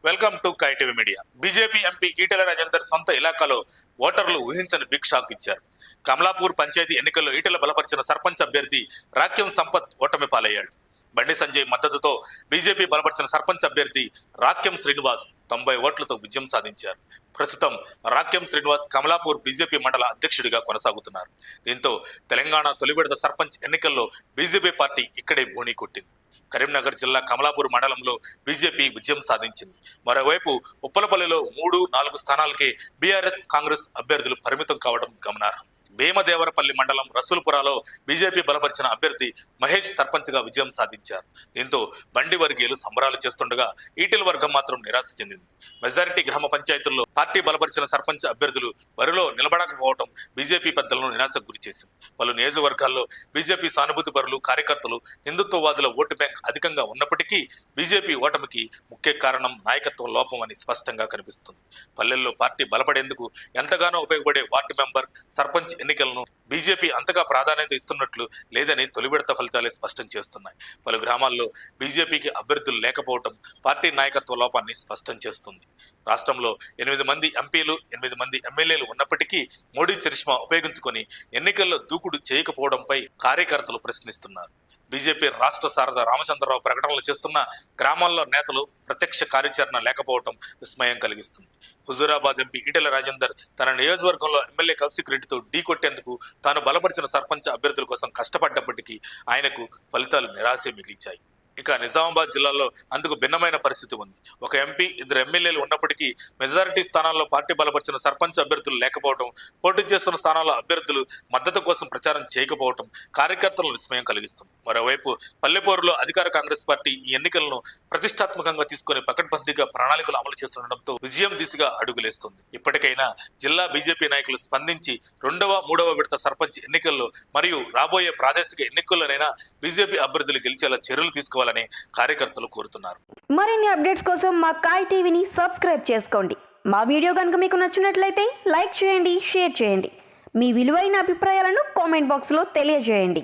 Welcome to కై TV media. BJP MP Etela Rajender సొంత ఇలాకాలో ఓటర్లు ఊహించని బిగ్ షాక్ ఇచ్చారు. కమలాపూర్ పంచాయతీ ఎన్నికల్లో ఈటెల బలపరిచిన సర్పంచ్ అభ్యర్థి రాక్యం సంపత్ ఓటమి పాలయ్యాడు. బండి సంజయ్ మద్దతుతో బీజేపీ బలపరిచిన సర్పంచ్ అభ్యర్థి రాక్యం శ్రీనివాస్ 90 ఓట్లతో విజయం సాధించారు. ప్రస్తుతం రాక్యం శ్రీనివాస్ కమలాపూర్ బీజేపీ మండల అధ్యక్షుడిగా కొనసాగుతున్నారు. దీంతో తెలంగాణ తొలి విడత సర్పంచ్ ఎన్నికల్లో బీజేపీ పార్టీ ఇక్కడే బోణీ కొట్టింది. కరీంనగర్ జిల్లా కమలాపూర్ మండలంలో బీజేపీ విజయం సాధించింది. మరోవైపు ఉప్పలపల్లిలో 3-4 స్థానాలకే బీఆర్ఎస్ కాంగ్రెస్ అభ్యర్థులు పరిమితం కావడం గమనార్హం. భీమదేవరపల్లి మండలం రసూల్పురాలో బీజేపీ బలపరిచిన అభ్యర్థి మహేష్ సర్పంచ్ గా విజయం సాధించారు. దీంతో బండి వర్గీయులు సంబరాలు చేస్తుండగా ఈటెల వర్గం మాత్రం నిరాశ చెందింది. మెజారిటీ గ్రామ పంచాయతీల్లో పార్టీ బలపరిచిన సర్పంచ్ అభ్యర్థులు బరిలో నిలబడకపోవడం బీజేపీ పెద్దలను నిరాశకు గురిచేసింది. పలు నియోజకవర్గాల్లో బీజేపీ సానుభూతి పరులు, కార్యకర్తలు, హిందుత్వవాదుల ఓటు బ్యాంక్ అధికంగా ఉన్నప్పటికీ బీజేపీ ఓటమికి ముఖ్య కారణం నాయకత్వం లోపం అని స్పష్టంగా కనిపిస్తుంది. పల్లెల్లో పార్టీ బలపడేందుకు ఎంతగానో ఉపయోగపడే వార్డు మెంబర్, సర్పంచ్ ఎన్నికలను బీజేపీ అంతగా ప్రాధాన్యత ఇస్తున్నట్లు లేదని తొలి విడత ఫలితాలే స్పష్టం చేస్తున్నాయి. పలు గ్రామాల్లో బీజేపీకి అభ్యర్థులు లేకపోవడం పార్టీ నాయకత్వ లోపాన్ని స్పష్టం చేస్తుంది. రాష్ట్రంలో 8 మంది ఎంపీలు, 8 మంది ఎమ్మెల్యేలు ఉన్నప్పటికీ మోడీ చరిష్మా ఉపయోగించుకొని ఎన్నికల్లో దూకుడు చేయకపోవడంపై కార్యకర్తలు ప్రశ్నిస్తున్నారు. బీజేపీ రాష్ట్ర సారథ రామచంద్రరావు ప్రకటనలు చేస్తున్న గ్రామాల్లో నేతలు ప్రత్యక్ష కార్యాచరణ లేకపోవడం విస్మయం కలిగిస్తుంది. హుజూరాబాద్ ఎంపీ ఈటెల రాజేందర్ తన నియోజకవర్గంలో ఎమ్మెల్యే కౌశిక్ రెడ్డితో ఢీకొట్టేందుకు తాను బలపరిచిన సర్పంచ్ అభ్యర్థుల కోసం కష్టపడ్డప్పటికీ ఆయనకు ఫలితాలు నిరాశే మిగిల్చాయి. ఇక నిజామాబాద్ జిల్లాలో అందుకు భిన్నమైన పరిస్థితి ఉంది. ఒక ఎంపీ, 2 ఎమ్మెల్యేలు ఉన్నప్పటికీ మెజారిటీ స్థానాల్లో పార్టీ బలపరిచిన సర్పంచ్ అభ్యర్థులు లేకపోవడం, పోటీ చేస్తున్న స్థానాల్లో అభ్యర్థులు మద్దతు కోసం ప్రచారం చేయకపోవడం కార్యకర్తలను విస్మయం కలిగిస్తుంది. మరోవైపు పల్లెపూరులో అధికార కాంగ్రెస్ పార్టీ ఈ ఎన్నికలను ప్రతిష్టాత్మకంగా తీసుకుని పకడ్బందీగా ప్రణాళికలు అమలు చేస్తుండటంతో విజయం దిశగా అడుగులేస్తుంది. ఇప్పటికైనా జిల్లా బీజేపీ నాయకులు స్పందించి 2వ, 3వ విడత సర్పంచ్ ఎన్నికల్లో మరియు రాబోయే ప్రాదేశిక ఎన్నికల్లోనైనా బీజేపీ అభ్యర్థులు గెలిచేలా చర్యలు తీసుకోవాలని కార్యకర్తలు కోరుతున్నారు. మరిన్ని అప్డేట్స్ కోసం మా కాయ్ టీవీని సబ్స్క్రైబ్ చేసుకోండి. మా వీడియో కనుక మీకు నచ్చినట్లయితే లైక్ చేయండి, షేర్ చేయండి. మీ విలువైన అభిప్రాయాలను కామెంట్ బాక్స్లో తెలియజేయండి.